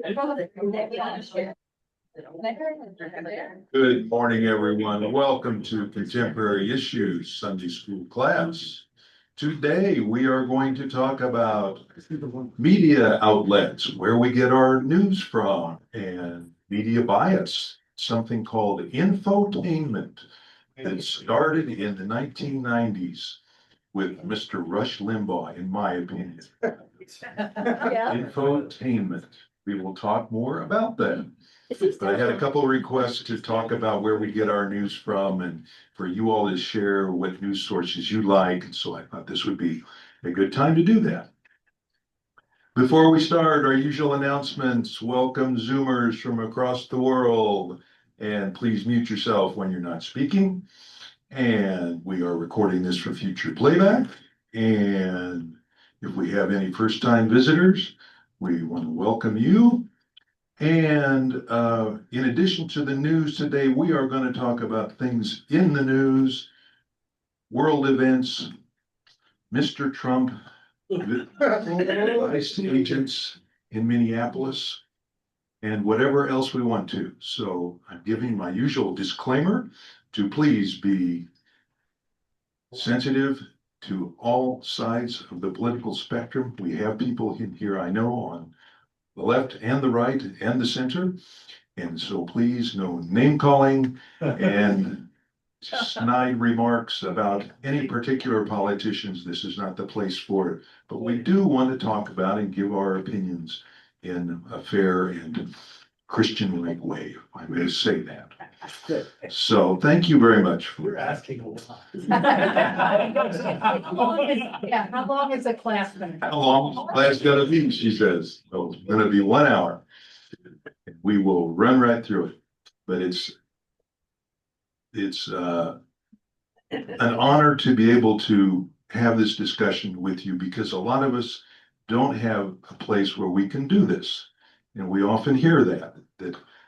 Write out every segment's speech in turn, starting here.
Good morning, everyone. Welcome to Contemporary Issues Sunday School class. Today, we are going to talk about media outlets, where we get our news from, and media bias, something called infotainment that started in the 1990s with Mr. Rush Limbaugh, in my opinion. Infotainment. We will talk more about that. But I had a couple of requests to talk about where we get our news from and for you all to share what news sources you like. And so I thought this would be a good time to do that. Before we start, our usual announcements. Welcome Zoomers from across the world. And please mute yourself when you're not speaking. And we are recording this for future playback. And if we have any first-time visitors, we want to welcome you. And in addition to the news today, we are going to talk about things in the news, world events, Mr. Trump, ICE agents in Minneapolis, and whatever else we want to. So I'm giving my usual disclaimer to please be sensitive to all sides of the political spectrum. We have people in here I know on the left and the right and the center. And so please, no name calling and snide remarks about any particular politicians. This is not the place for it. But we do want to talk about and give our opinions in a fair and Christian-like way, if I may say that. So thank you very much. We're asking a lot. How long is the class gonna? How long is the class gonna be, she says. Oh, it's gonna be 1 hour. We will run right through it, but it's an honor to be able to have this discussion with you because a lot of us don't have a place where we can do this. And we often hear that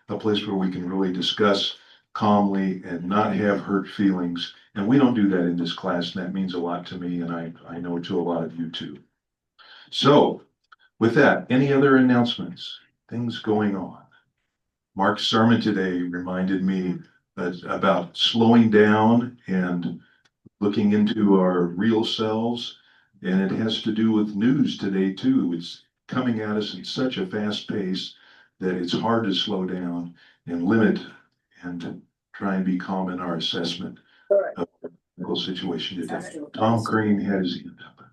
a place where we can really discuss calmly and not have hurt feelings. And we don't do that in this class, and that means a lot to me, and I know to a lot of you too. So with that, any other announcements, things going on? Mark's sermon today reminded me about slowing down and looking into our real selves. And it has to do with news today too. It's coming at us at such a fast pace that it's hard to slow down and limit and try and be calm in our assessment of the political situation today. Tom Green had his hand up.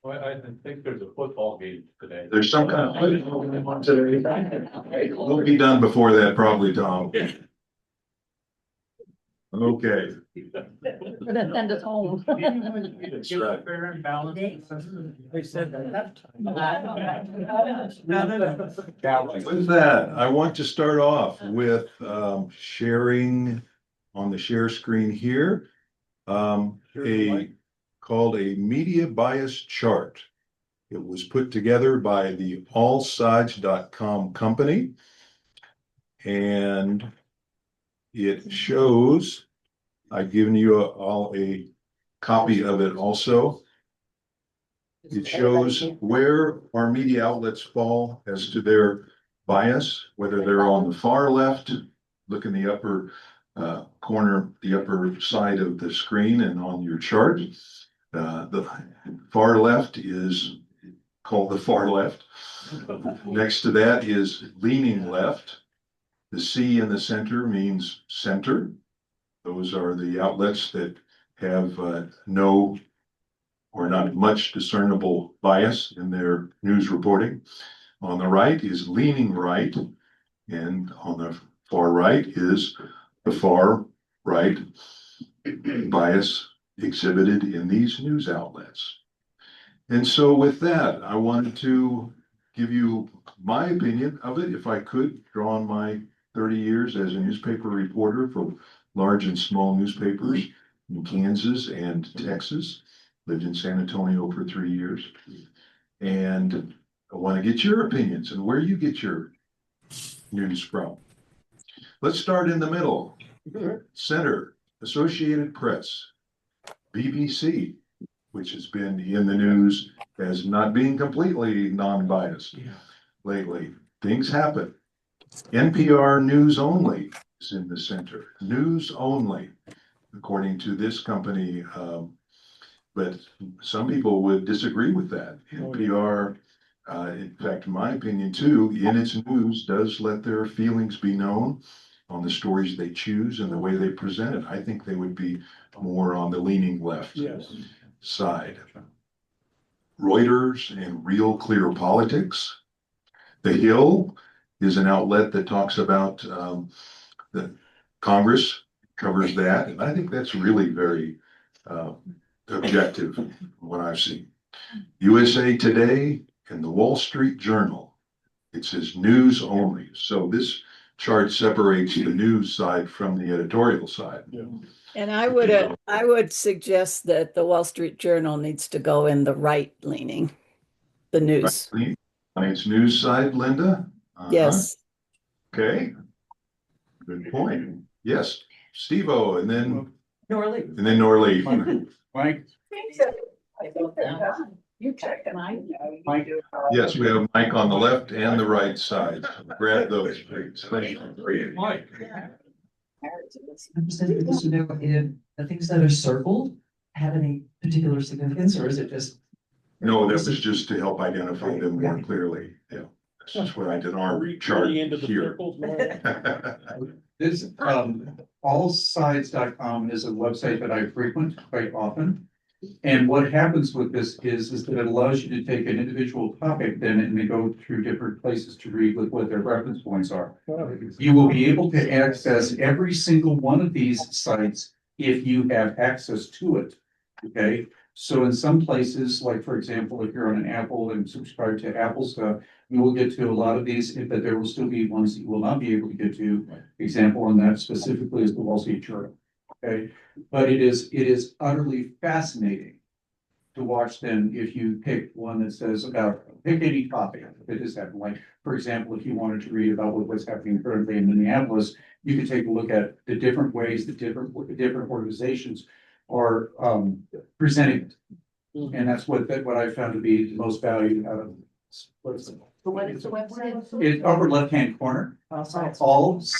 Well, I think there's a football game today. There's some kind of football game on today. We'll be done before that probably, Tom. Okay. We're gonna send us home. That's right. Fair and balanced. They said that. With that, I want to start off with sharing on the share screen here, called a media bias chart. It was put together by the allsides.com company. And it shows, I've given you all a copy of it also. It shows where our media outlets fall as to their bias, whether they're on the far left, look in the upper corner, the upper side of the screen and on your chart. The far left is called the far left. Next to that is leaning left. The C in the center means center. Those are the outlets that have no or not much discernible bias in their news reporting. On the right is leaning right, and on the far right is the far right bias exhibited in these news outlets. And so with that, I wanted to give you my opinion of it, if I could, draw on my 30 years as a newspaper reporter for large and small newspapers in Kansas and Texas. Lived in San Antonio for 3 years. And I want to get your opinions and where you get your news from. Let's start in the middle. Center, Associated Press, BBC, which has been in the news as not being completely non-biased lately. things happen. NPR News Only is in the center, news only, according to this company. But some people would disagree with that. NPR, in fact, in my opinion too, in its news does let their feelings be known on the stories they choose and the way they present it. I think they would be more on the leaning left side. Reuters and Real Clear Politics. The Hill is an outlet that talks about the Congress covers that, and I think that's really very objective from what I've seen. USA Today and the Wall Street Journal. It says news only. So this chart separates the news side from the editorial side. And I would suggest that the Wall Street Journal needs to go in the right leaning, the news. Right. On its news side, Linda? Yes. Okay. Good point. Yes, Steve-O, and then Norley. Mike, You check it. Mike, Yes, we have Mike on the left and the right side. Grab those, please. Thank you. Mike. I'm just interested to know if the things that are circled have any particular significance, or is it just? No, that was just to help identify them more clearly. Yeah, that's just what I did on our chart here. this, allsides.com is a website that I frequent quite often. And what happens with this is that it allows you to take an individual topic then and go through different places to read with what their reference points are. You will be able to access every single one of these sites if you have access to it. Okay, so in some places, like for example, if you're on an Apple and subscribe to Apple stuff, you will get to a lot of these, but there will still be ones that you will not be able to get to. Example on that specifically is the Wall Street Journal. Okay, but it is utterly fascinating to watch them if you pick one that says pick any topic that is happening. Like, for example, if you wanted to read about what's happening currently in Minneapolis, you could take a look at the different ways that different organizations are presenting it. And that's what I found to be the most valued out of this. What is it? What is the website? It's upper left-hand corner, allsides.com.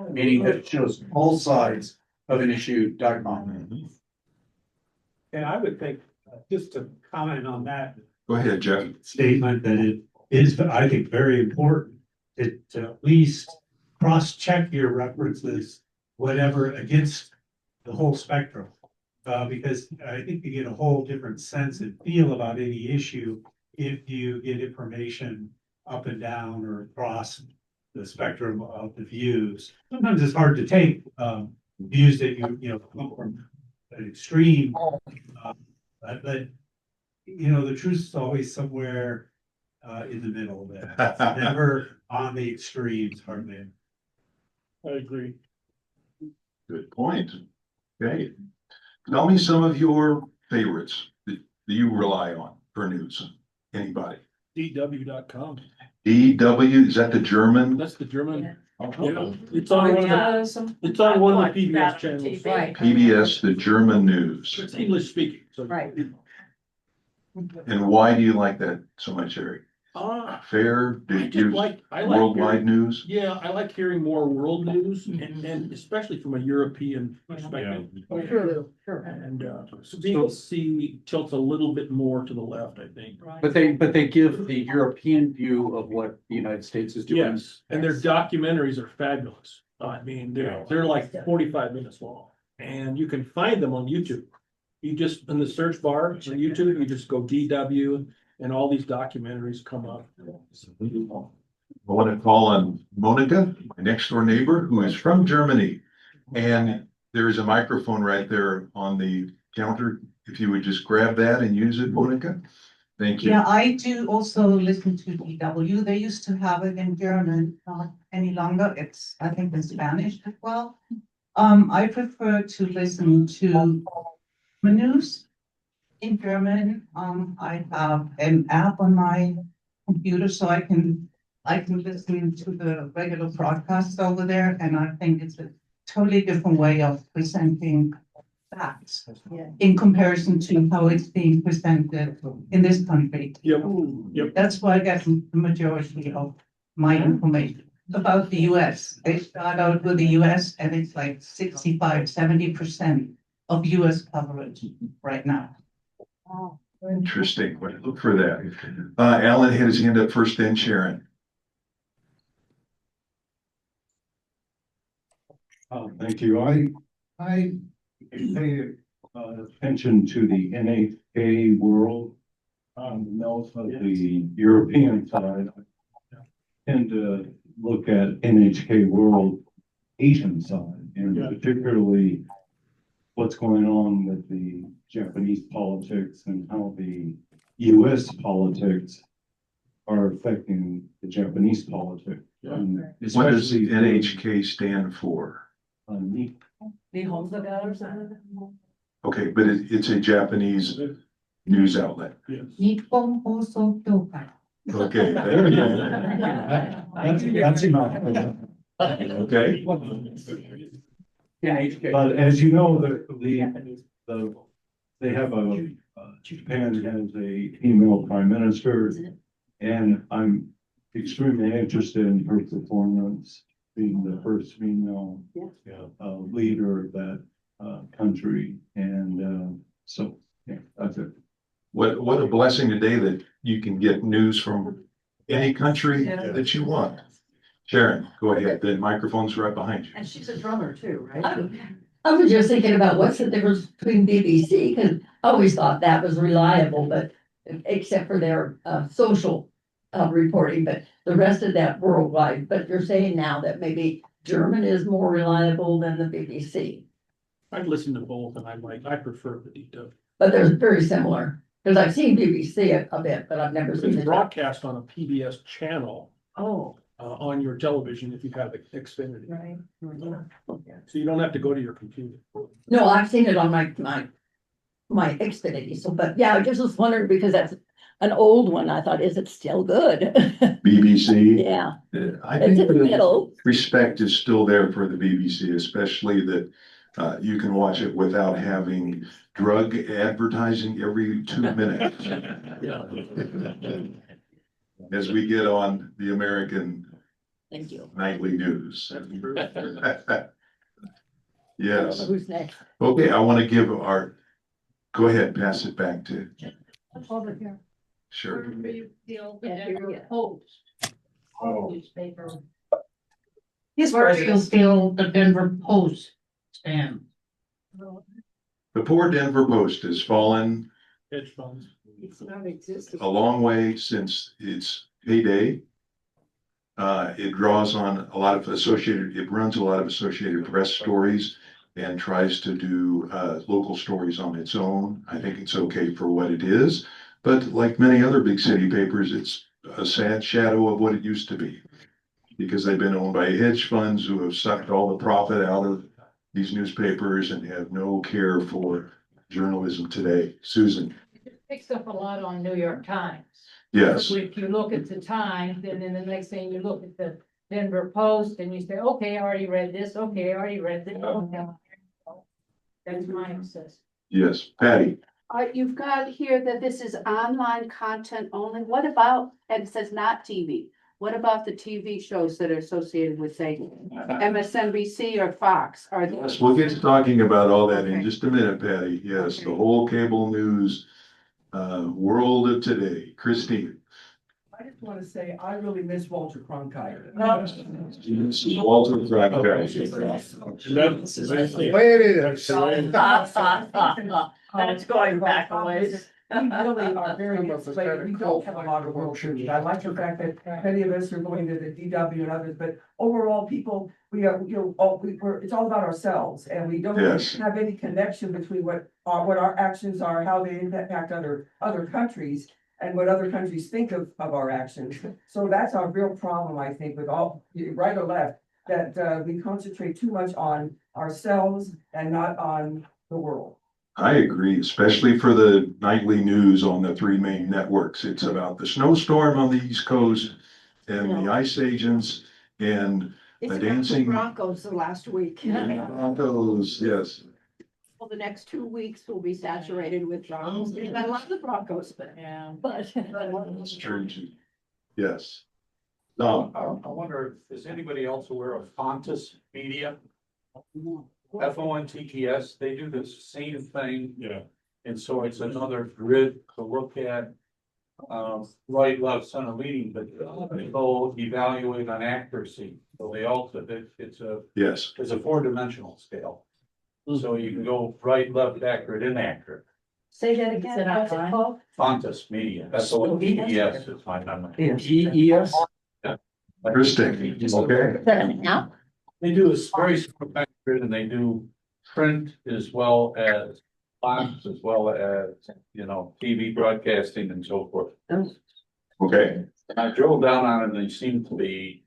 Meaning that it shows all sides of an issue.com. And I would think, just to comment on that Go ahead, Jeff. statement, that it is, I think, very important to at least cross-check your references, whatever, against the whole spectrum. Because I think you get a whole different sense and feel about any issue if you get information up and down or across the spectrum of the views. Sometimes it's hard to take views that you come from an extreme, but the truth is always somewhere in the middle there. It's never on the extremes, hardly. I agree. Good point. Okay. Tell me some of your favorites that you rely on for news. Anybody? DW.com. DW, is that the German? That's the German. Yeah. Yeah, it's on one of it's on one of the PBS channels. Right. PBS, the German news. It's English speaking, so. Right. And why do you like that so much, Eric? Fair, I did just you like worldwide news? Yeah, I like hearing more world news and especially from a European perspective. True, sure. And BBC tilts a little bit more to the left, I think. But they give the European view of what the United States is doing. Yes, and their documentaries are fabulous. I mean, they're like 45 minutes long and you can find them on YouTube. You just, in the search bar for YouTube, you just go DW and all these documentaries come up. I want to call on Monica, my next door neighbor, who is from Germany. And there is a microphone right there on the counter. If you would just grab that and use it, Monica. Thank you. Yeah, I do also listen to DW. They used to have it in German, not any longer. It's, I think, in Spanish as well. I prefer to listen to the news in German. I have an app on my computer, so I can listen to the regular broadcasts over there, and I think it's a totally different way of presenting facts in comparison to how it's being presented in this country. Yep. That's where I get the majority of my information about the US. They start out with the US and it's like 65-70% of US coverage right now. Interesting. Well, look for that. Alan had his hand up first, then Sharon. Thank you. I pay attention to the NHK world. Of the European side. I tend to look at NHK world Asian side, and particularly what's going on with the Japanese politics and how the US politics are affecting the Japanese politics. And What does especially NHK stand for? Okay, but it's a Japanese news outlet. Nippon Hoso Kyokai. Okay, there you go. That's enough. Okay, But as you know, they have Japan has a female prime minister, and I'm extremely interested in her performance, being the first female leader of that country, and so, yeah, that's it. what a blessing today that you can get news from any country that you want. Sharon, go ahead, the microphone's right behind you. And she's a drummer too, right? I was just thinking about what's the difference between BBC, because I always thought that was reliable, but except for their social reporting, but the rest of that worldwide. But you're saying now that maybe German is more reliable than the BBC, I've listened to both and I prefer the DW. but they're very similar. Because I've seen BBC a bit, but I've never seen It's it. broadcast on a PBS channel Oh, on your television if you have Xfinity. right. So you don't have to go to your computer. No, I've seen it on my Xfinity. So, but yeah, I just was wondering because that's an old one. I thought, is it still good? BBC. Yeah, I it's think in the the middle. respect is still there for the BBC, especially that you can watch it without having drug advertising every 2 minutes. As we get on the American Thank you. nightly news. Yes, Who's next? okay, I want to give go ahead, pass it back to, Over here. sure. Newspaper. His Where do you president. feel the Denver Post stand? The poor Denver Post has fallen Hedge funds. It's not existing. a long way since its heyday. It draws on a lot of it runs a lot of Associated Press stories and tries to do local stories on its own. I think it's okay for what it is, but like many other big city papers, it's a sad shadow of what it used to be. Because they've been owned by hedge funds who have sucked all the profit out of these newspapers and have no care for journalism today. Susan, Picks up a lot on New York Times. yes, If you look at the Times, and then the next thing you look at the Denver Post and you say, okay, I already read this, okay, I already read this. That's my assessment. yes, Patty. You've got here that this is online content only. What about, and it says not TV. What about the TV shows that are associated with, say, MSNBC or Fox? Are Yes, we'll get to talking about all that in Okay. just a minute, Patty. Yes, the Okay. whole cable news world of today. Christine. I just want to say, I really miss Walter Cronkite. This is Walter Cronkite. That's going back a ways. We really are very insulated. We don't have a lot of world news. I like the fact that many of us are going to the DW and others, but overall, people, we are, it's all about ourselves. And we don't Yes. have any connection between what our actions are, how they impact other countries. And what other countries think of our actions. So that's our real problem, I think, with all, right or left, that we concentrate too much on ourselves and not on the world. I agree, especially for the nightly news on the three main networks. It's about the snowstorm on the East Coast and the ice agents and the dancing Broncos the last week. Broncos, yes. Well, the next 2 weeks will be saturated with Broncos. I love the Broncos, but. Yeah. But. That's true, Judy. Yes. No, I wonder, is anybody else aware of Fontes Media? Fontes, they do the same thing. Yeah. And so it's another grid to look at. Right, left, center leading, but they go evaluate on accuracy. So they also, it's a yes, 4-dimensional scale. So you can go right, left, accurate, inaccurate. Say that Is it again, what's it online? called? Fontes Media, Fontes is my number. EES? interesting, okay, Now? They do a very spectrum and they do print as well as box, as well as, TV broadcasting and so forth. okay. I drove down on it and they seem to be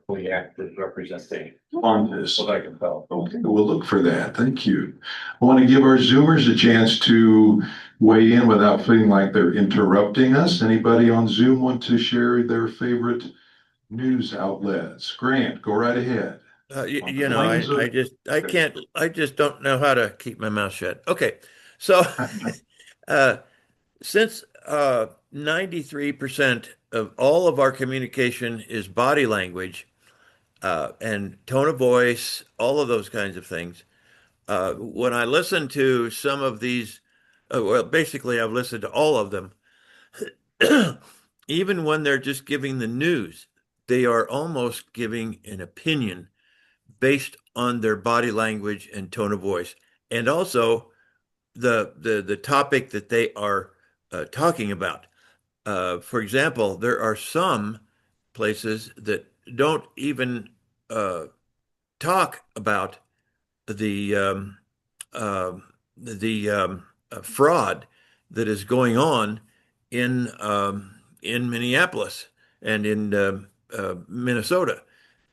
fairly accurate representation, On this. what I can tell. Okay, we'll look for that. Thank you. I want to give our Zoomers a chance to weigh in without feeling like they're interrupting us. Anybody on Zoom want to share their favorite news outlets? Grant, go right ahead. You know, I just don't know how to keep my mouth shut. Okay. So, since 93% of all of our communication is body language, and tone of voice, all of those kinds of things, when I listen to some of these, well, basically I've listened to all of them, even when they're just giving the news, they are almost giving an opinion based on their body language and tone of voice, and also the topic that they are talking about. For example, there are some places that don't even talk about the fraud that is going on in Minneapolis and in Minnesota.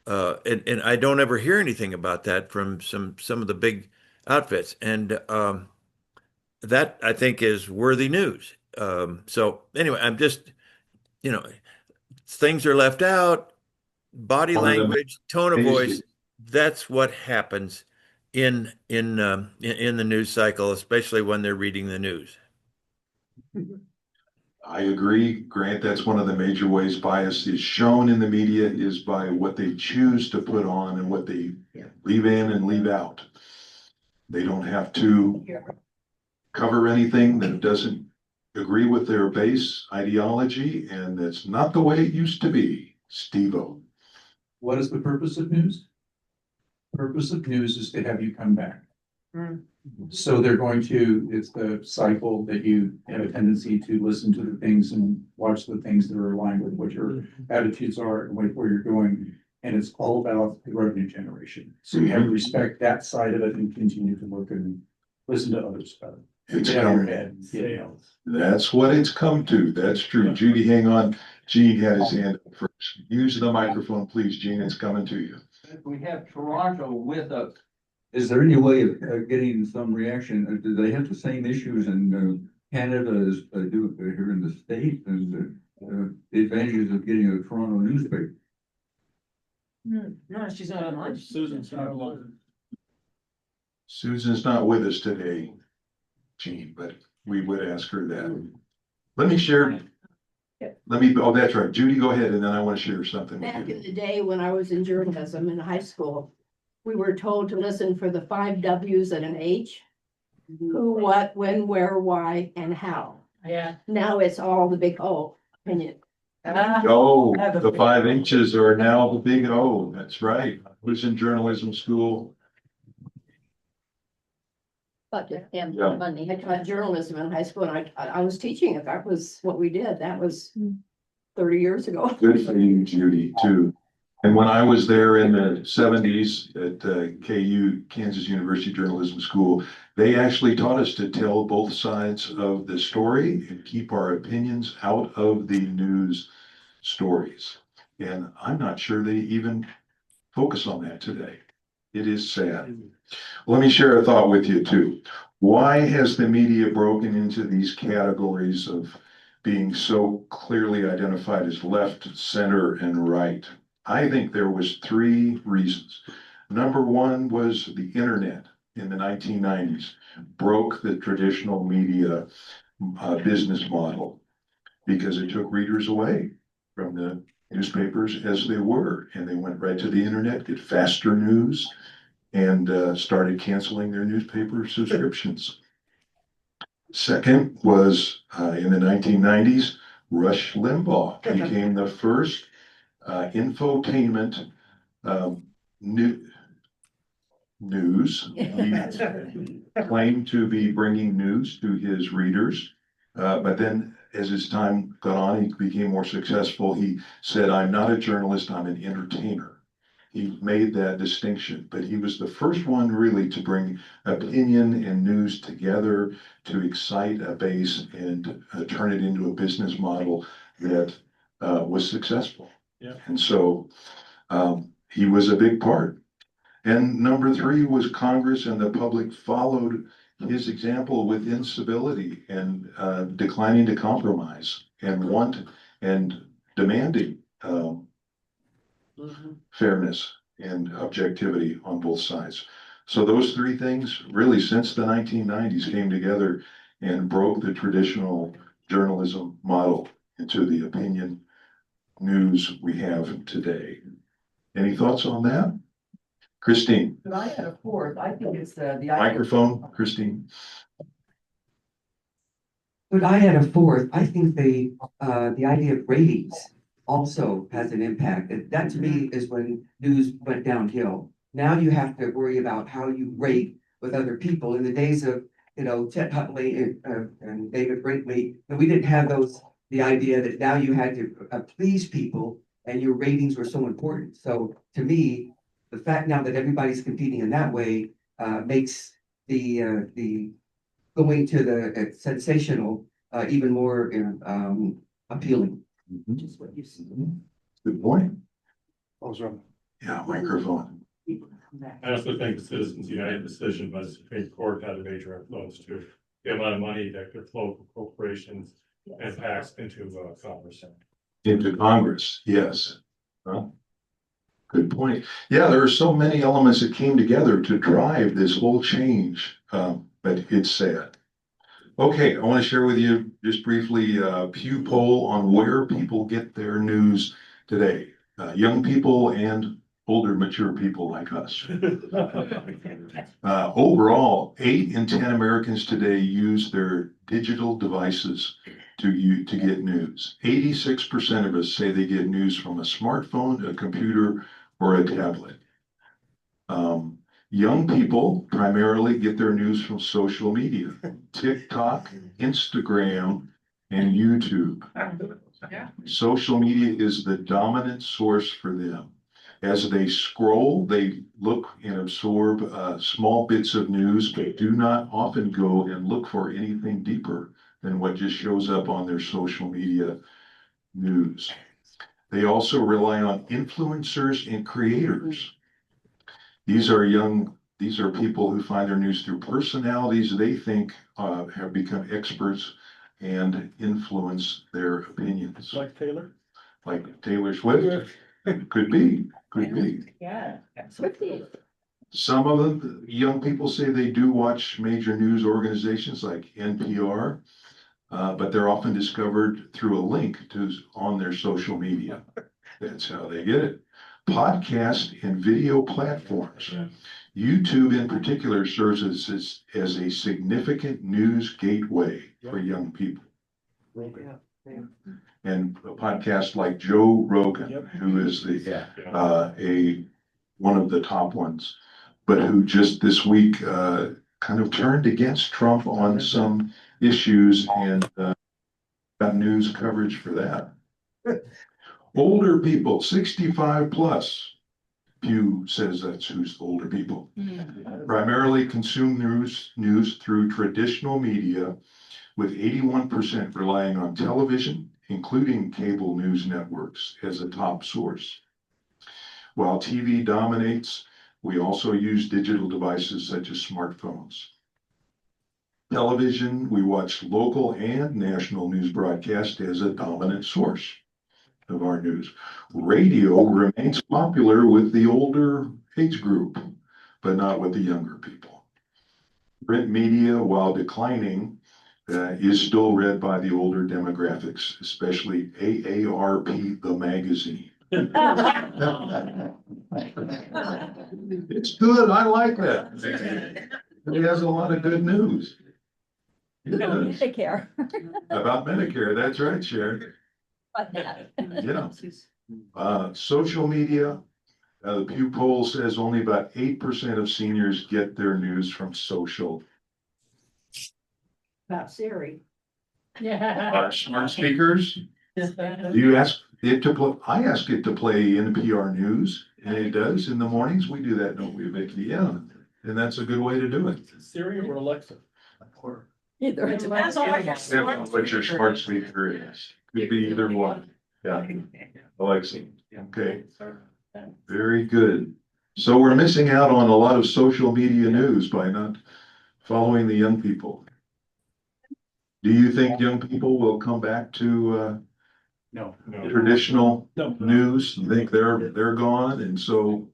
And I don't ever hear anything about that from some of the big outfits. And that I think is worthy news. So anyway, I'm just, things are left out, body language, tone of voice. That's what happens in the news cycle, especially when they're reading the news. I agree, Grant. That's one of the major ways bias is shown in the media is by what they choose to put on and what they leave in and leave out. They don't have to cover anything that doesn't agree with their base ideology, and that's not the way it used to be. Steve-O. What is the purpose of news? Purpose of news is to have you come back. So they're going to, it's the cycle that you have a tendency to listen to the things and watch the things that are aligned with what your attitudes are and where you're going. And it's all about the revenue generation. So you have to respect that side of it and continue to look and listen to others about it. It's Get out of your come, head, get out. that's what it's come to. That's true. Judy, hang on. Gene had his hand up first. Use the microphone, please, Gene. It's coming to you. We have Toronto with us. Is there any way of getting some reaction? Do they have the same issues in Canada as they do here in the state, and the advantages of getting a Toronto newspaper? No, she's not online. Susan's not alone. Susan's not with us today, Gene, but we would ask her that. Let me share. Oh, that's right. Judy, go ahead, and then I want to share something with Back you. in the day when I was in journalism in high school, we were told to listen for the 5 W's and an H. Who, what, when, where, why, and how. Yeah. Now it's all the big O opinion. Oh, the 5 H's are now the big O. That's right. I was in journalism school. But Yeah. money. I taught journalism in high school and I was teaching it. That was what we did. That was 30 years ago. Good for you, Judy, too. And when I was there in the 70s at KU, Kansas University Journalism School, they actually taught us to tell both sides of the story and keep our opinions out of the news stories. And I'm not sure they even focus on that today. It is sad. Let me share a thought with you too. Why has the media broken into these categories of being so clearly identified as left, center, and right? I think there was 3 reasons. Number one was the internet. in the 1990s broke the traditional media business model because it took readers away from the newspapers as they were, and they went right to the internet, get faster news, and started canceling their newspaper subscriptions. Second was in the 1990s, Rush Limbaugh became the first infotainment news. He claimed to be bringing news to his readers, but then as his time got on, he became more successful. He said, "I'm not a journalist, I'm an entertainer." He made that distinction, but he was the first one really to bring opinion and news together to excite a base and turn it into a business model that was successful. Yeah. And so he was a big part. And number three was Congress, and the public followed his example with incivility and declining to compromise and demanding fairness and objectivity on both sides. So those three things really since the 1990s came together and broke the traditional journalism model into the opinion news we have today. Any thoughts on that? Christine? But I had a fourth, I think it's the idea. Microphone, Christine. But I had a fourth, I think the idea of ratings also has an impact. And that to me is when news went downhill. Now you have to worry about how you rate with other people. In the days of, Chet Huntley and David Brinkley, and we didn't have the idea that now you had to please people and your ratings were so important. So to me, the fact now that everybody's competing in that way makes the going to the sensational even more appealing. Just what you see. Good point. Also, Yeah, microphone. I also think the Citizens United decision by the Supreme Court had a major influence to the amount of money that could flow from corporations and tax into Congress. Into Congress, yes. Huh? Good point. Yeah, there are so many elements that came together to drive this whole change, but it's sad. Okay, I want to share with you just briefly a Pew poll on where people get their news today. Young people and older, mature people like us. Overall, 8 in 10 Americans today use their digital devices to get news. 86% of us say they get news from a smartphone, a computer, or a tablet. Young people primarily get their news from social media, TikTok, Instagram, and YouTube. Social media is the dominant source for them. As they scroll, they look and absorb small bits of news, but do not often go and look for anything deeper than what just shows up on their social media news. They also rely on influencers and creators. These are people who find their news through personalities they think have become experts and influence their opinions. Like Taylor? Like Taylor Swift? Could be. Yeah, Swifties. Some of the young people say they do watch major news organizations like NPR, but they're often discovered through a link on their social media. That's how they get it. Podcast and video platforms. YouTube in particular serves as a significant news gateway for young people. And a podcast like Joe Rogan, who is one of the top ones, but who just this week kind of turned against Trump on some issues and got news coverage for that. Older people, 65 plus. Pew says that's who's older people. Primarily consume news through traditional media, with 81% relying on television, including cable news networks, as a top source. While TV dominates, we also use digital devices such as smartphones. Television, we watch local and national news broadcast as a dominant source of our news. Radio remains popular with the older age group, but not with the younger people. Print media, while declining, is still read by the older demographics, especially AARP, the magazine. It's good. I like that. It has a lot of good news. It does. Medicare. About Medicare. That's right, Sharon. Yeah. Social media, the Pew poll says only about 8% of seniors get their news from social. About Siri. Yeah. Our smart speakers, do you ask it to play? I ask it to play NPR news, and it does in the mornings. We do that, don't we, Vicky? Yeah, and that's a good way to do it. Siri or Alexa? Either. Depends on what your smart speaker is. Could be either one. Yeah, Alexa. Okay, very good. So we're missing out on a lot of social media news by not following the young people. Do you think young people will come back to No. traditional news? You think they're gone? And so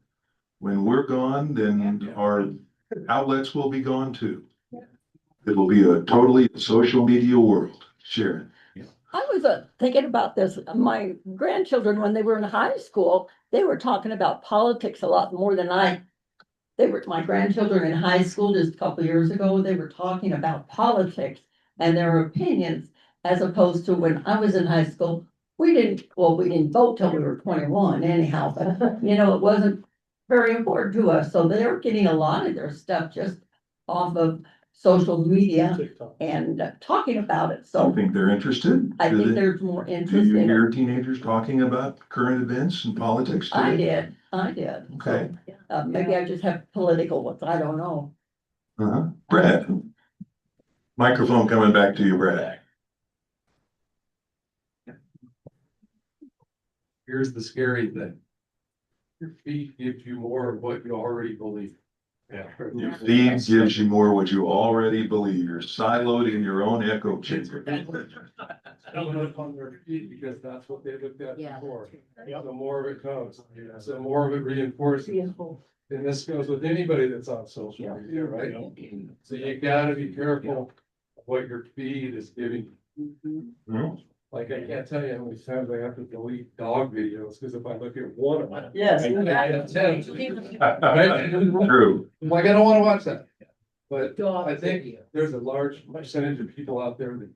when we're gone, then our outlets will be gone too. It will be a totally social media world. Sharon. I was thinking about this. My grandchildren, when they were in high school, they were talking about politics a lot more than my grandchildren in high school just a couple of years ago, they were talking about politics and their opinions, as opposed to when I was in high school, we didn't vote till we were 21 anyhow, but it wasn't very important to us. So they're getting a lot of their stuff just off of social media and talking about it. I So think they're interested. I think there's more Do interest you in hear it. teenagers talking about current events and politics today? I did. Okay. So, maybe I just have political ones. I don't know. Brad. Microphone coming back to you, Brad. Here's the scary thing. Your feed gives you more of what you already believe. Yeah. Your feed gives you more what you already believe. You're siloed in your own echo chamber. Don't look on their feed because that's what they looked at Yeah. before. The more of it comes, so more of it reinforces. And this goes with anybody that's on social media, right? So you gotta be careful of what your feed is giving. Hmm? Like, I can't tell you how many times I have to delete dog videos, because if I look at one of them. Yes. I get 10. True. Like, I don't wanna watch that. But I think there's a large percentage of people out there that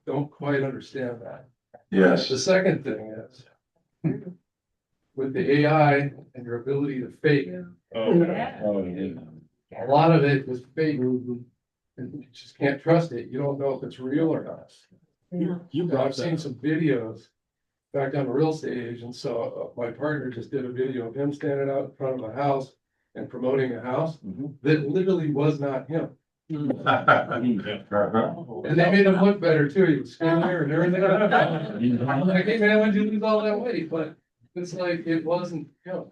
don't quite understand that. Yes. The second thing is, with the AI and your ability to fake, a lot of it is fake. And you just can't trust it. You don't know if it's real or not. I've seen some videos. In fact, I'm a real estate agent, so my partner just did a video of him standing out in front of a house and promoting a house that literally was not him. Uh-huh. And they made him look better too. He was skinnier and everything. I'm like, hey man, why'd you lose all that weight? But it's like, it wasn't him.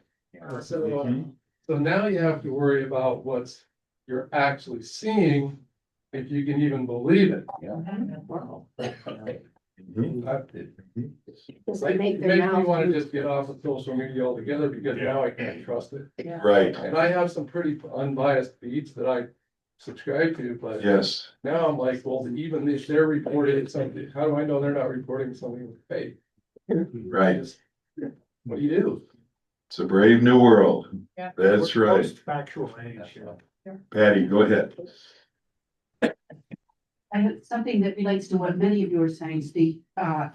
So now you have to worry about what's you're actually seeing, if you can even believe it. Does It it make makes their me mouth wanna move? just get off of social media altogether, because now I can't trust it. Right. And I have some pretty unbiased feeds that I subscribe to, but Yes. now I'm like, well, even if they're reporting something, how do I know they're not reporting something fake? Right. What do you do? It's a brave new world. Yeah. That's right. Factual age. Patty, go ahead. I have something that relates to what many of you are saying, is the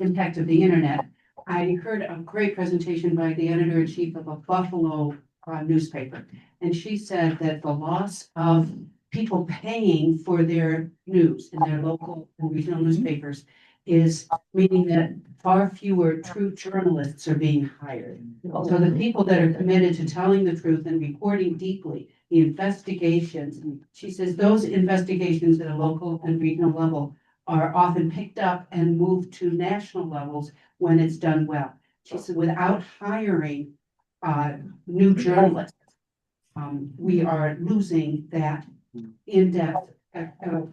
impact of the internet. I heard a great presentation by the editor-in-chief of a Buffalo newspaper. And she said that the loss of people paying for their news in their local and regional newspapers is meaning that far fewer true journalists are being hired. So the people that are committed to telling the truth and reporting deeply, the investigations, and she says those investigations at a local and regional level are often picked up and moved to national levels when it's done well. She said without hiring new journalists, we are losing that in-depth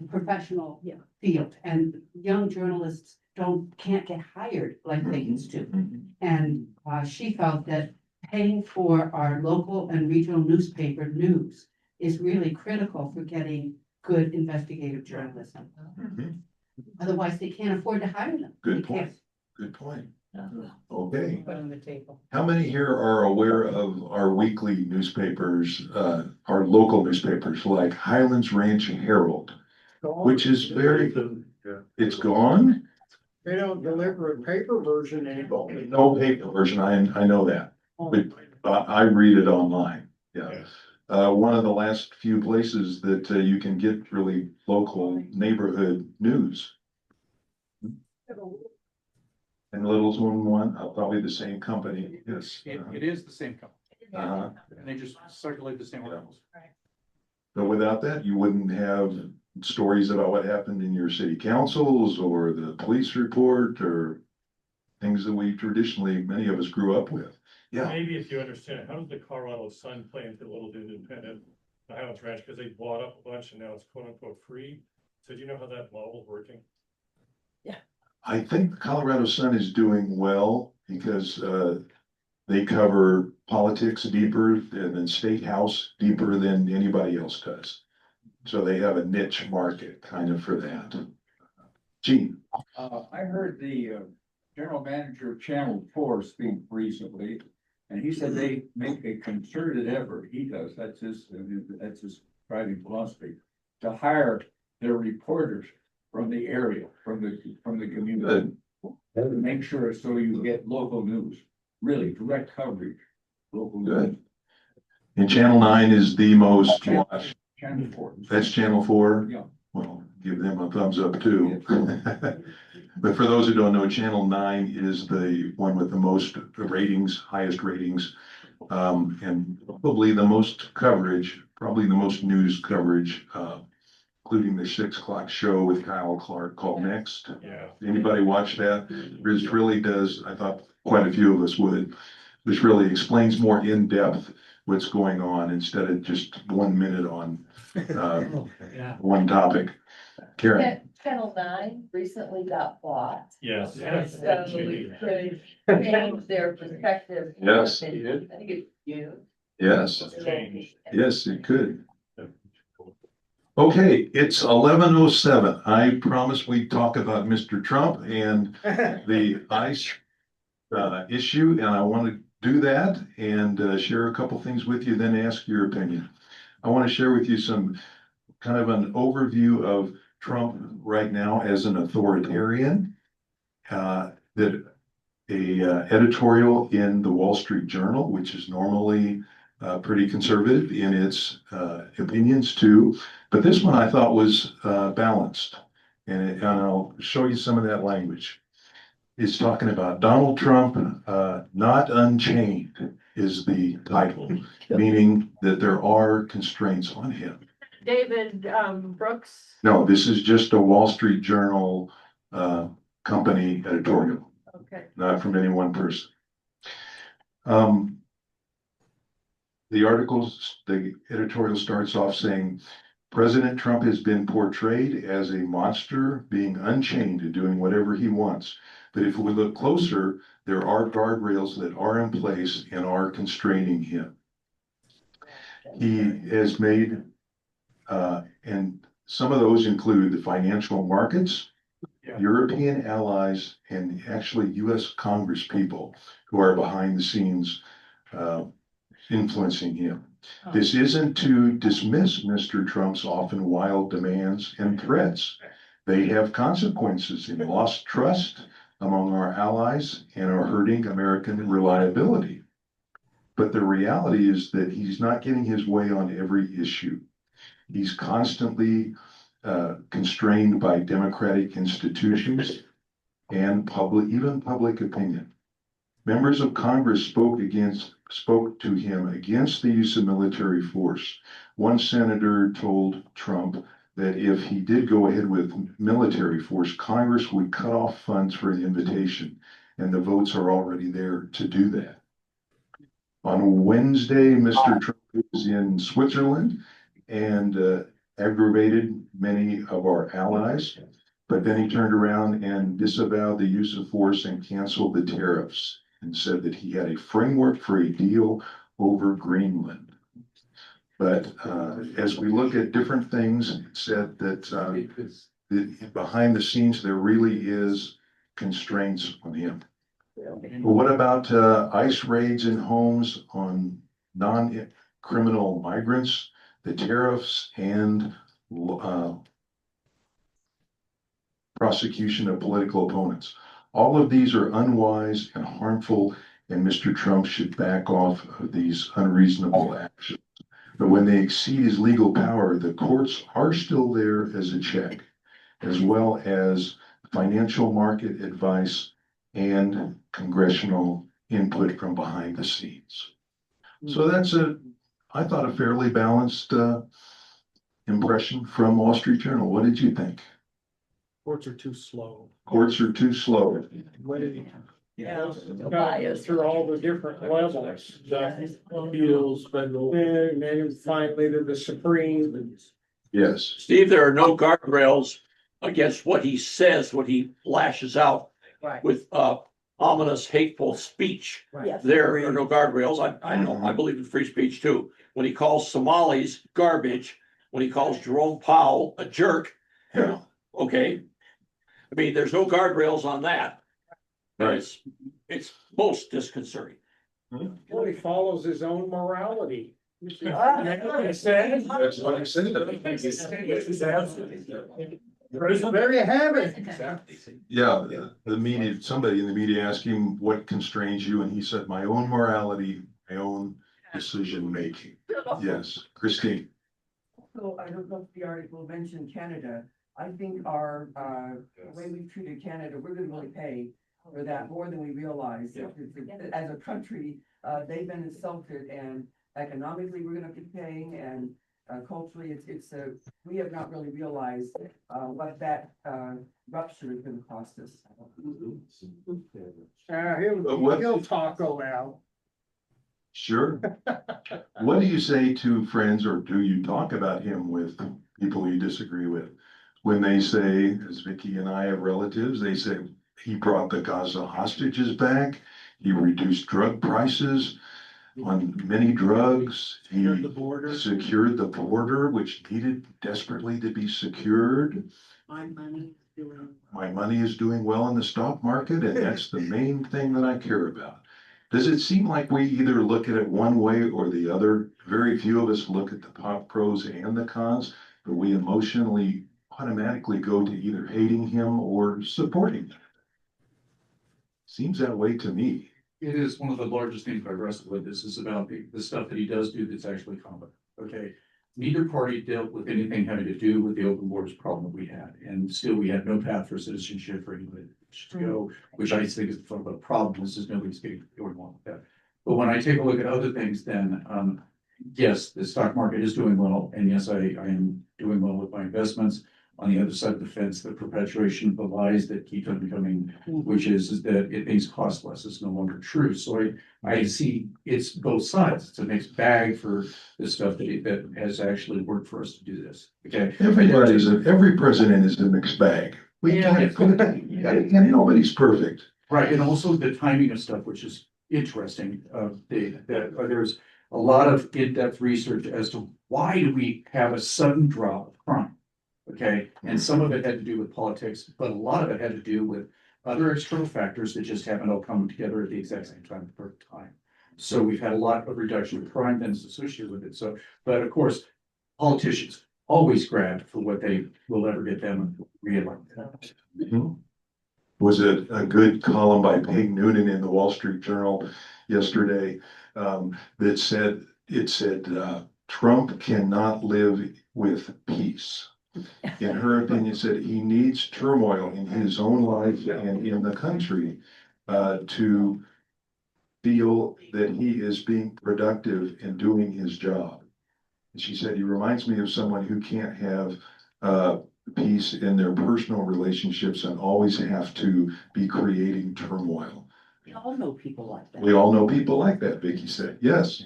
professional field, and young journalists can't get hired like they used to. And she felt that paying for our local and regional newspaper news is really critical for getting good investigative journalism. Mhm. Otherwise, they can't afford to hire them. Good They can't. point. Good point. Okay. Put on the table. How many here are aware of our weekly newspapers, our local newspapers like Highlands Ranch Herald, which is very, it's gone? They don't deliver a paper version anymore. No paper version, I know that, but I read it online, yeah. One of the last few places that you can get really local neighborhood news. And Littleton one, probably the same company, yes. It is the same company, Uh-huh. and they just circulate the same articles. But without that, you wouldn't have stories about what happened in your city councils or the police report or things that we traditionally, many of us grew up with. Yeah, Maybe if you understand, how does the Colorado Sun play into Littleton Independent, the Highlands Ranch, because they bought up a bunch and now it's quote unquote free? So do you know how that model's working? I think the Colorado Sun is doing well because they cover politics deeper and then state house deeper than anybody else does. So they have a niche market kind of for that. Gene, I heard the general manager of Channel 4 speak recently, and he said they make a concerted effort, he does, that's his driving philosophy, to hire their reporters from the area, from the community. To make sure so you get local news, really direct coverage, local news. good. And Channel 9 is the most watched. Channel 4. That's Channel 4? Yeah. Well, give them a thumbs up too. But for those who don't know, Channel 9 is the one with the most ratings, highest ratings, and probably the most coverage, probably the most news coverage, including the 6 o'clock show with Kyle Clark called Next. Yeah. Anybody watch that? This really does, I thought quite a few of us would. This really explains more in depth what's going on instead of just 1 minute on one topic. Karen, Channel 9 recently got bought. Yes. So we could change their perspective. Yes. I think it's June. yes, yes, it could. Okay, it's 11:07. I promised we'd talk about Mr. Trump and the ICE issue, and I want to do that and share a couple things with you, then ask your opinion. I want to share with you some kind of an overview of Trump right now as an authoritarian. That editorial in the Wall Street Journal, which is normally pretty conservative in its opinions too, but this one I thought was balanced, and I'll show you some of that language. It's talking about Donald Trump, not unchained is the title, meaning that there are constraints on him. David, Brooks. No, this is just a Wall Street Journal company editorial, Okay. not from any one person. The editorial starts off saying, President Trump has been portrayed as a monster being unchained and doing whatever he wants. But if we look closer, there are guardrails that are in place and are constraining him. He has made, and some of those include the financial markets, European allies, and actually US Congress people who are behind the scenes influencing him. This isn't to dismiss Mr. Trump's often wild demands and threats. They have consequences in lost trust among our allies and are hurting American reliability. But the reality is that he's not getting his way on every issue. He's constantly constrained by democratic institutions and even public opinion. Members of Congress spoke to him against the use of military force. One senator told Trump that if he did go ahead with military force, Congress would cut off funds for the invitation, and the votes are already there to do that. On Wednesday, Mr. Trump was in Switzerland and aggravated many of our allies, but then he turned around and disavowed the use of force and canceled the tariffs and said that he had a framework for a deal over Greenland. But as we look at different things, it said that behind the scenes, there really is constraints on him. But what about ICE raids in homes on non-criminal migrants, the tariffs, and prosecution of political opponents? All of these are unwise and harmful, and Mr. Trump should back off of these unreasonable actions. But when they exceed his legal power, the courts are still there as a check, as well as financial market advice and congressional input from behind the scenes. So that's I thought, a fairly balanced impression from Wall Street Journal. What did you think? Courts are too slow. Courts are too slow. Yeah. Through all the different levels, the appeals, federal, and then finally to the Supreme. Yes. Steve, there are no guardrails against what he says, what he lashes out Right. with ominous, hateful speech. Yes. There are no guardrails. I know, I believe in free speech too. When he calls Somalis garbage, when he calls Jerome Powell a jerk, Yeah. okay. I mean, there's no guardrails on that. Right. It's most disconcerting. Well, he follows his own morality. That's what I said. There you have it. Yeah, the media, somebody in the media asked him what constrains you, and he said, my own morality, my own decision making. Yes, Christine. So I don't know if the article mentioned Canada. I think our, the way we've treated Canada, we're gonna really pay for that more than we realize. As a country, they've been insulted, and economically, we're gonna be paying, and culturally, we have not really realized what that rupture is gonna cost us. He'll talk aloud. Sure. What do you say to friends, or do you talk about him with people you disagree with? When they say, as Vicky and I have relatives, they say he brought the Gaza hostages back, he reduced drug prices on many drugs, he secured the border, which needed desperately to be secured. My money is doing well in the stock market, and that's the main thing that I care about. Does it seem like we either look at it one way or the other? Very few of us look at the pros and the cons, but we emotionally automatically go to either hating him or supporting him. Seems that way to me. It is one of the largest things I wrestle with. This is about the stuff that he does do that's actually common. Okay. Neither party dealt with anything having to do with the open borders problem that we had. And still we had no path for citizenship for anybody to go, which I think is sort of a problem. This is nobody's getting going along with that. But when I take a look at other things, then yes, the stock market is doing well. And yes, I am doing well with my investments. On the other side of the fence, the perpetuation of the lies that keep on coming, which is that things cost less, is no longer true. So I see it's both sides. It's a mixed bag for the stuff that has actually worked for us to do this. Okay. Every president is a mixed bag. We can't, and nobody's perfect. Right, and also the timing of stuff, which is interesting. There's a lot of in-depth research as to why do we have a sudden drop of crime. Okay, and some of it had to do with politics, but a lot of it had to do with other external factors that just haven't all come together at the exact same time, the perfect time. So we've had a lot of reduction of crime that's associated with it. So, but of course, politicians always grab for what they will ever get them reelected. Was it a good column by Peg Noonan in the Wall Street Journal yesterday that said, Trump cannot live with peace. In her opinion, said he needs turmoil in his own life and in the country to feel that he is being productive and doing his job. And she said, he reminds me of someone who can't have peace in their personal relationships and always have to be creating turmoil. We all know people like that. We all know people like that, Vicky said. Yes.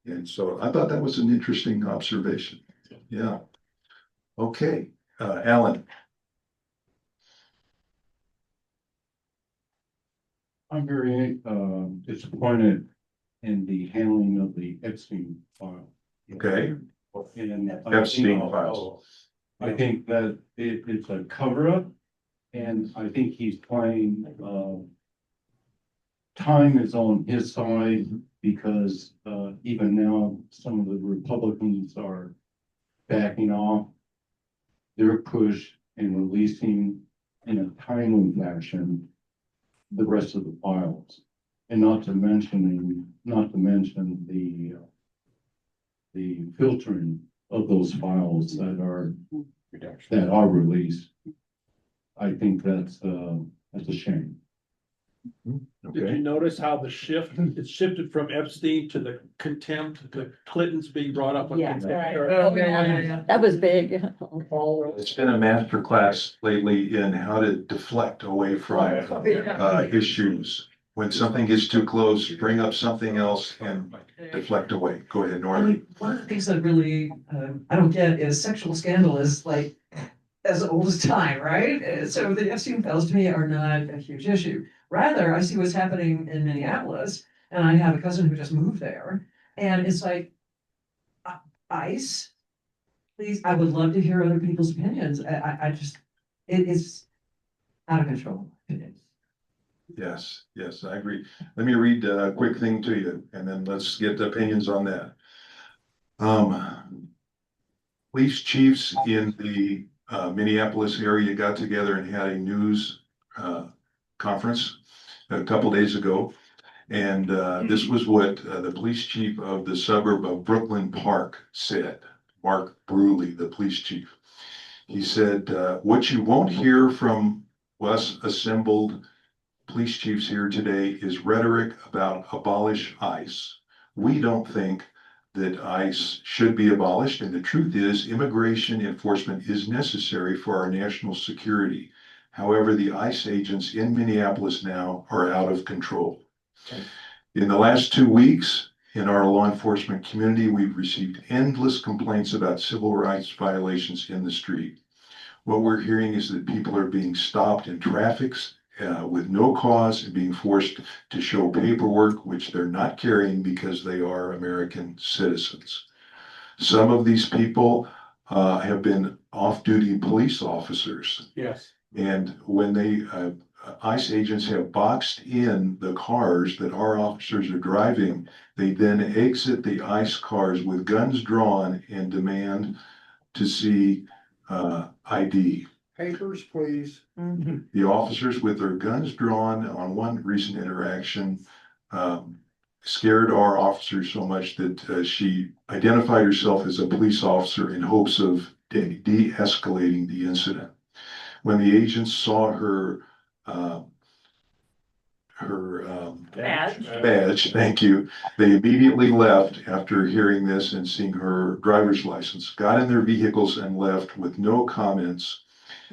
And so I thought that was an interesting observation. Yeah. Okay, Alan. I'm very disappointed in the handling of the Epstein file Okay, And Epstein files. I think that it's a cover up. And I think he's playing, time is on his side because, even now, some of the Republicans are backing off their push and releasing in a timely fashion the rest of the files. And not to mention the filtering of those files that are released. I think that's a shame. Did you Okay, notice how it shifted from Epstein to the contempt, the Clintons being brought up on Yeah. contempt? That was big. it's been a master class lately in how to deflect away from issues. When something gets too close, bring up something else and deflect away. Go ahead, I Norman. mean, one of the things that really, I don't get is sexual scandal is like as old as time, right? So the Epstein files to me are not a huge issue. Rather, I see what's happening in Minneapolis, and I have a cousin who just moved there, and it's like, ICE, please, I would love to hear other people's opinions. I just, it is out of control. Yes, I agree. Let me read a quick thing to you and then let's get the opinions on that. Police chiefs in the Minneapolis area got together and had a news conference a couple days ago. And this was what the police chief of the suburb of Brooklyn Park said, Mark Bruley, the police chief. He said, what you won't hear from us assembled police chiefs here today is rhetoric about abolish ICE. We don't think that ICE should be abolished, and the truth is immigration enforcement is necessary for our national security. However, the ICE agents in Minneapolis now are out of control. In the last 2 weeks, in our law enforcement community, we've received endless complaints about civil rights violations in the street. What we're hearing is that people are being stopped in traffics with no cause and being forced to show paperwork, which they're not carrying because they are American citizens. Some of these people have been off-duty police officers. Yes. And when they, ICE agents have boxed in the cars that our officers are driving, they then exit the ICE cars with guns drawn and demand to see ID. Papers, please. The officers with their guns drawn on one recent interaction scared our officer so much that she identified herself as a police officer in hopes of de-escalating the incident. When the agents saw her badge, thank you, they immediately left after hearing this and seeing her driver's license, got in their vehicles and left with no comments.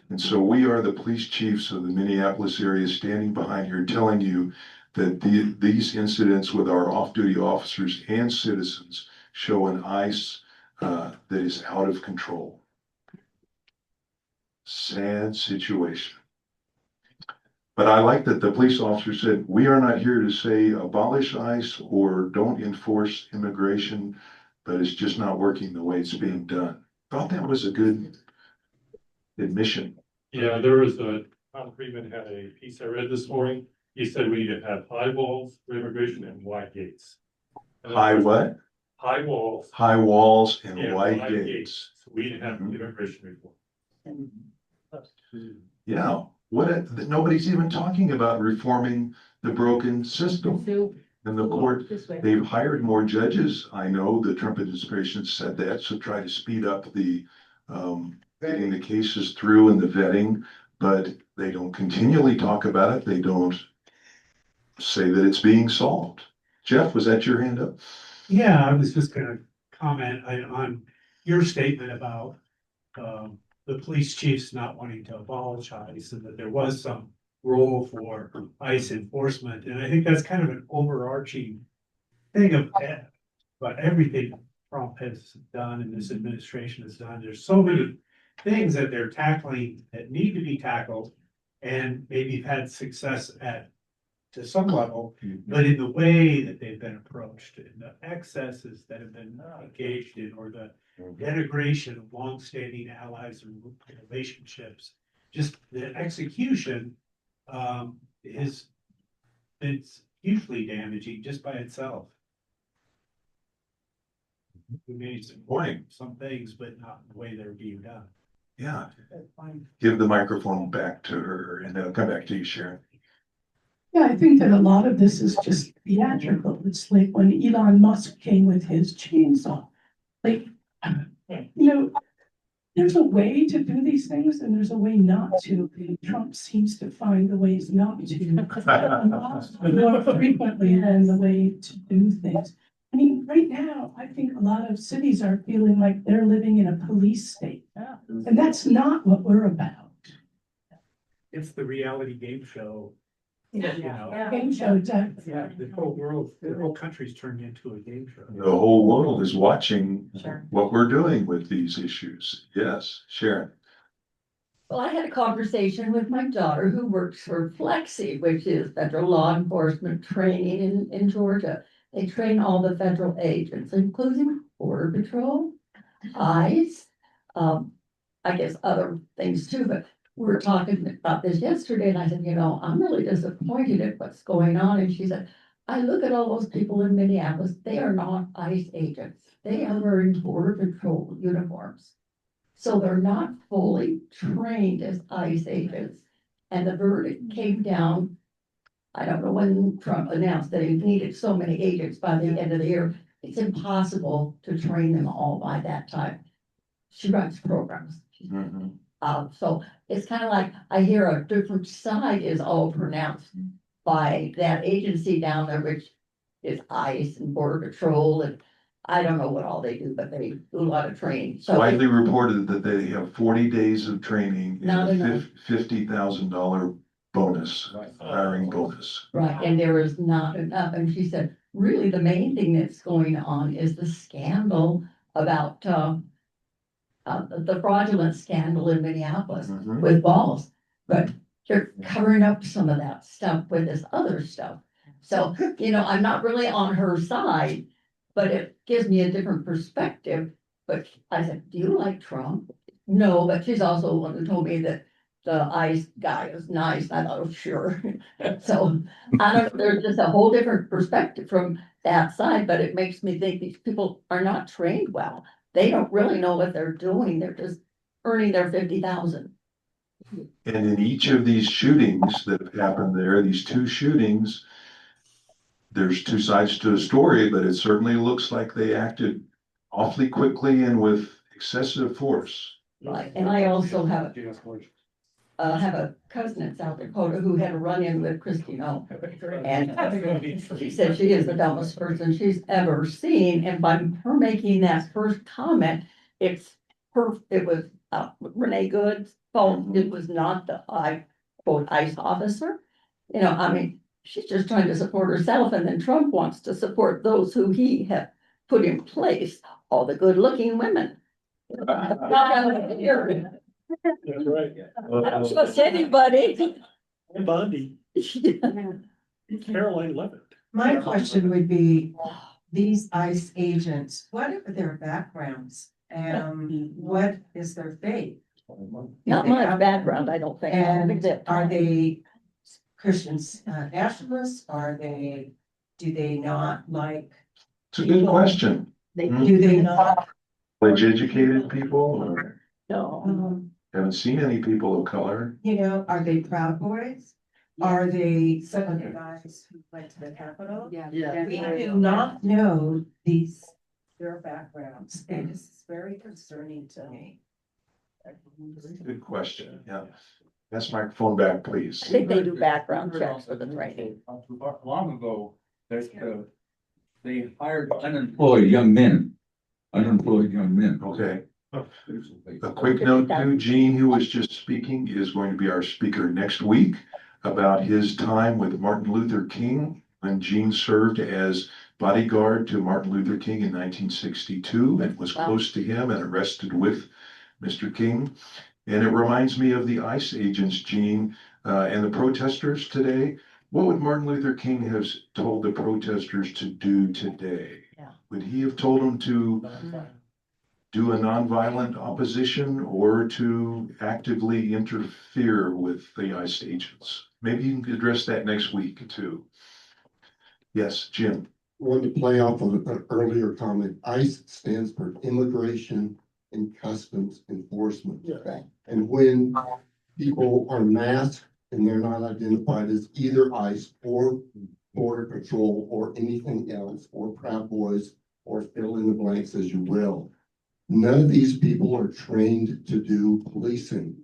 And so we are the police chiefs of the Minneapolis area standing behind here telling you that these incidents with our off-duty officers and citizens show an ICE that is out of control. Sad situation. But I like that the police officer said, we are not here to say abolish ICE or don't enforce immigration, but it's just not working the way it's being done. Thought that was a good admission. Yeah, there was Tom Friedman had a piece I read this morning. He said we need to have high walls for immigration and wide gates. High what? High walls. High walls and and wide gates. So we didn't have immigration reform. Yeah, nobody's even talking about reforming the broken system. And the court, they've hired more judges. I know the Trump administration said that, so try to speed up the getting the cases through and the vetting, but they don't continually talk about it. They don't say that it's being solved. Jeff, was that your hand up? Yeah, I was just gonna comment on your statement about the police chiefs not wanting to abolish ICE and that there was some role for ICE enforcement. And I think that's kind of an overarching thing of but everything Trump has done and this administration has done. There's so many things that they're tackling that need to be tackled and maybe have had success at to some level, but in the way that they've been approached, and the excesses that have been engaged in, or the denigration of longstanding allies and relationships, just the execution is it's hugely damaging just by itself. We made some things, but not the way they're being done. Yeah. Give the microphone back to her and then I'll come back to you, Sharon. Yeah, I think that a lot of this is just theatrical. It's like when Elon Musk came with his chainsaw. Like, there's a way to do these things and there's a way not to. And Trump seems to find the ways not to more frequently than the way to do things. I mean, right now, I think a lot of cities are feeling like they're living in a police state. And that's not what we're about. It's the reality game show. Game show, exactly. Yeah, the whole country's turned into a game show. The whole world is watching what we're doing with these issues. Yes, Sharon. Well, I had a conversation with my daughter who works for Flexi, which is federal law enforcement training in Georgia. They train all the federal agents, including Border Patrol, ICE, I guess other things too, but we were talking about this yesterday and I said, I'm really disappointed at what's going on. And she said, I look at all those people in Minneapolis, they are not ICE agents. They are wearing Border Patrol uniforms. So they're not fully trained as ICE agents. And the verdict came down, I don't know when Trump announced that he needed so many agents by the end of the year. It's impossible to train them all by that time. She runs programs. So it's kind of like I hear a different side is all pronounced by that agency down there, which is ICE and Border Patrol, and I don't know what all they do, but they do a lot of training. So Widely reported that they have 40 days of training Not and a enough. $50,000 bonus, hiring bonus. right, and there is not enough. And she said, really, the main thing that's going on is the scandal about the fraudulent scandal in Minneapolis with balls. But they're covering up some of that stuff with this other stuff. So, I'm not really on her side, but it gives me a different perspective. But I said, do you like Trump? No, but she's also the one who told me that the ICE guy is nice. I thought, oh, sure. So I don't know, there's just a whole different perspective from that side, but it makes me think these people are not trained well. They don't really know what they're doing. They're just earning their 50,000. And in each of these shootings that have happened there, these two shootings, there's two sides to the story, but it certainly looks like they acted awfully quickly and with excessive force. Right, and I also have a cousin in South Dakota who had a run-in with Christine. And she said she is the dumbest person she's ever seen. And by her making that first comment, it was Renee Good's fault. It was not the quote ICE officer. She's just trying to support herself. And then Trump wants to support those who he had put in place, all the good-looking women. That's right. I don't trust anybody. Bundy. Caroline Levitt. My question would be, these ICE agents, what are their backgrounds? And what is their fate? Not much background, I don't think. And are they Christians, nationalists? Do they not like? It's a good question. Do they not? College educated people or No. haven't seen any people of color. Are they Proud Boys? Are they some of the guys who went to the Capitol? Yeah. We do not know their backgrounds, and it's very concerning to me. Good question, yeah. Pass microphone back, please. I think they do background checks for the training. Long ago, they hired Unemployed young men. Okay. A quick note too, Gene, who was just speaking, is going to be our speaker next week about his time with Martin Luther King when Gene served as bodyguard to Martin Luther King in 1962 and was close to him and arrested with Mr. King. And it reminds me of the ICE agents, Gene, and the protesters today. What would Martin Luther King have told the protesters to do today? Yeah. Would he have told them to do a nonviolent opposition or to actively interfere with the ICE agents? Maybe you can address that next week too. Yes, Jim. Wanted to play off of an earlier comment. ICE stands for Immigration and Customs Enforcement. Right. And when people are masked and they're not identified as either ICE or Border Patrol or anything else, or Proud Boys, or fill in the blanks as you will, none of these people are trained to do policing.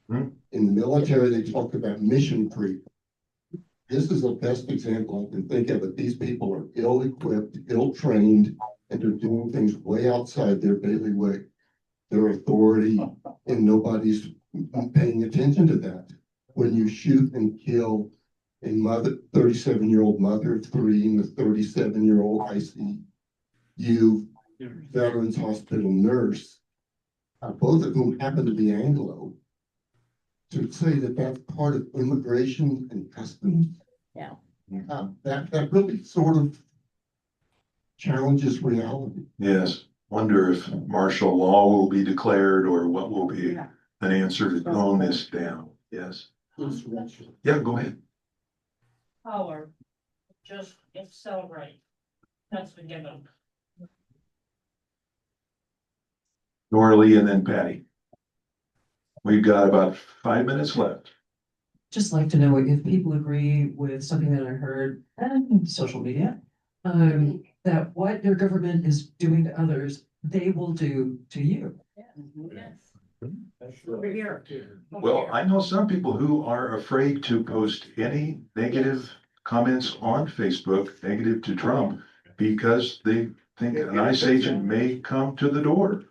Hmm. In the military, they talk about mission creep. This is the best example I can think of it. These people are ill-equipped, ill-trained, and they're doing things way outside their bailiwick, their authority, and nobody's paying attention to that. When you shoot and kill a 37-year-old mother of three, and a 37-year-old ICU Veterans Hospital nurse, both of whom happen to be Anglo, to say that that's part of immigration and customs. Yeah. That really sort of challenges reality. Yes. Wonder if martial law will be declared or what will be an answer to tone this down. Yes. Yeah, go ahead. Power, just accelerate. That's the given. Norley and then Patty. We've got about 5 minutes left. Just like to know if people agree with something that I heard on social media, that what your government is doing to others, they will do to you. Over here. Well, I know some people who are afraid to post any negative comments on Facebook, negative to Trump, because they think an ICE agent may come to the door.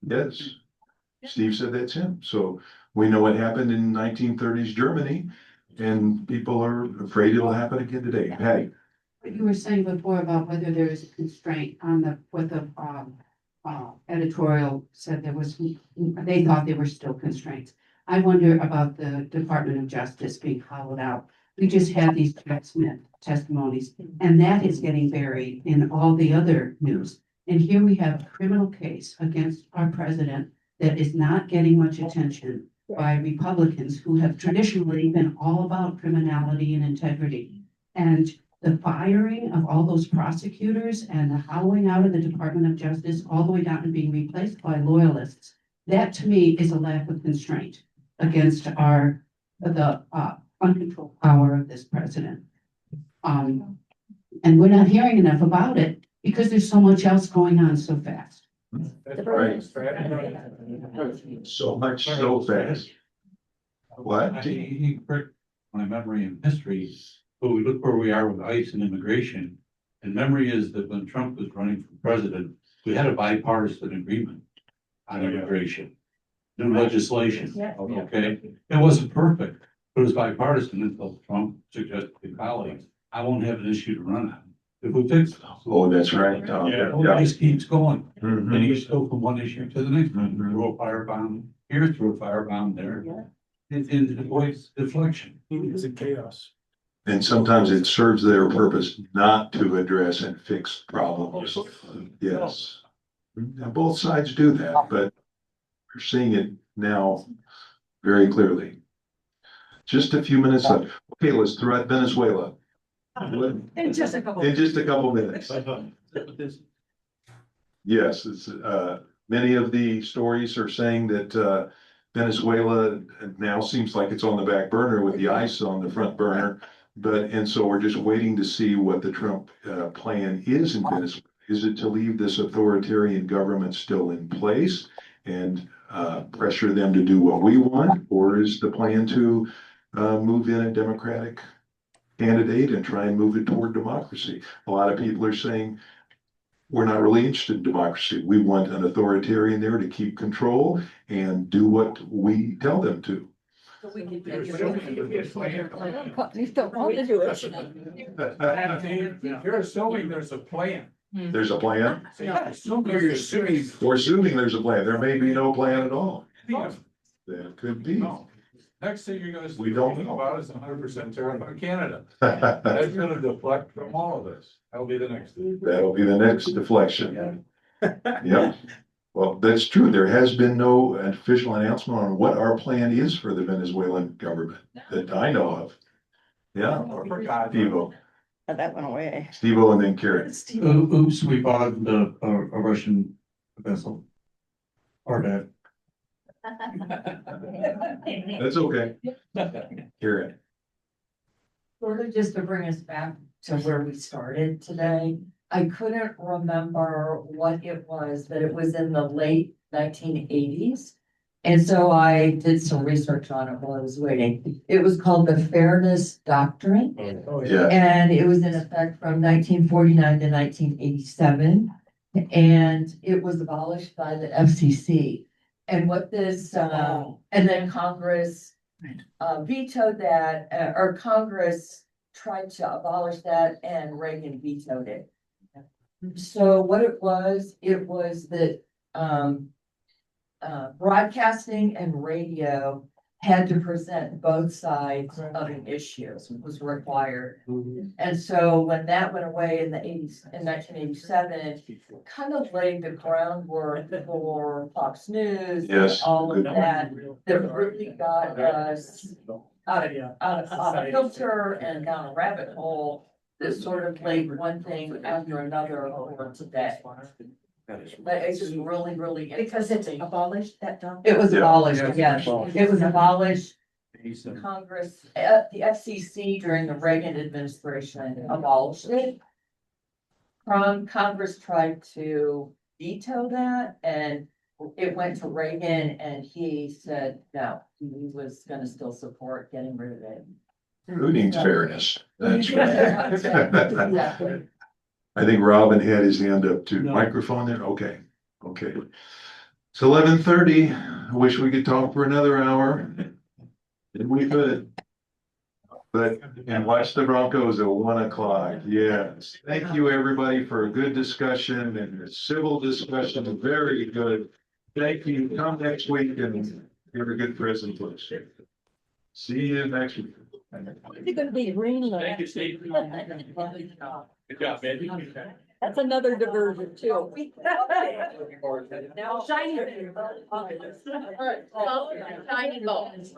Yes. Steve said that's him. So we know what happened in 1930s Germany, and people are afraid it'll happen again today. Patty. What you were saying before about whether there's a constraint on what the editorial said there was, they thought there were still constraints. I wonder about the Department of Justice being hollowed out. We just had these Jack Smith testimonies, and that is getting buried in all the other news. And here we have a criminal case against our president that is not getting much attention by Republicans who have traditionally been all about criminality and integrity. And the firing of all those prosecutors and the hollowing out of the Department of Justice all the way down to being replaced by loyalists, that to me is a lack of constraint against the uncontrolled power of this president. And we're not hearing enough about it because there's so much else going on so fast. That's right. So much so fast. What? My memory and history, but we look where we are with ICE and immigration. And memory is that when Trump was running for president, we had a bipartisan agreement on immigration. New legislation, okay? It wasn't perfect, but it was bipartisan until Trump suggested to colleagues, I won't have an issue to run on. If we fix it. Oh, that's right. Yeah, it just keeps going. Mhm. And you just go from one issue to the next, one. Throw a firebomb here, throw a firebomb there. It avoids deflection. It's a chaos. And sometimes it serves their purpose not to address and fix problems. Yes. Now, both sides do that, but we're seeing it now very clearly. Just a few minutes left. Okay, let's throw out Venezuela. In just a couple. In just a couple minutes. Yes, it's, many of the stories are saying that, Venezuela now seems like it's on the back burner with the ICE on the front burner. And so we're just waiting to see what the Trump, plan is in Venezuela. Is it to leave this authoritarian government still in place and, pressure them to do what we want? Or is the plan to, move in a democratic candidate and try and move it toward democracy? A lot of people are saying, we're not really interested in democracy. We want an authoritarian there to keep control and do what we tell them to. Companies don't want to do it. You're assuming there's a plan. There's a plan? You're assuming. We're assuming there's a plan. There may be no plan at all. That could be. Next thing you're gonna. We don't see know. about is 100% tariff on Canada. That's gonna deflect from all of this. That'll be the next thing. That'll be the next deflection. Yep. Well, that's true. There has been no official announcement on what our plan is for the Venezuelan government that I know of. Yeah, Steve-O, That went away. Steve-O and then Karen. Oops, we bought a Russian vessel. Our bad. That's okay. Karen. Sort of just to bring us back to where we started today, I couldn't remember what it was, but it was in the late 1980s. And so I did some research on it while I was waiting. It was called the Fairness Doctrine. Yeah. And it was in effect from 1949 to 1987. And it was abolished by the FCC. And what this, and then Congress vetoed that, or Congress tried to abolish that and Reagan vetoed it. So what it was that, broadcasting and radio had to present both sides of an issue, was required. And so when that went away in the 80s, in 1987, kind of laid the groundwork for Fox News. Yes. All of that really got us out of filter and down a rabbit hole that sort of laid one thing after another over today. But it's just really, really. Because it's abolished that document. It was Yeah. abolished, Yeah. yes. It was abolished. Congress, the FCC during the Reagan administration abolished it. Congress tried to veto that and it went to Reagan and he said, no, he was gonna still support getting rid of it. Who needs fairness? That's Exactly. I think Robin had his hand up too. Microphone there? Okay, okay. It's 11:30. I wish we could talk for another hour. And we could. But, and watch the Broncos at 1 o'clock. Yes. Thank you, everybody, for a good discussion and a civil discussion. Very good. Thank you. Come next week and give a good presentation. See you next week. It's gonna be green. Thank you, Steve. Good job, man. That's another diversion too. Now shiny. Shiny bulbs.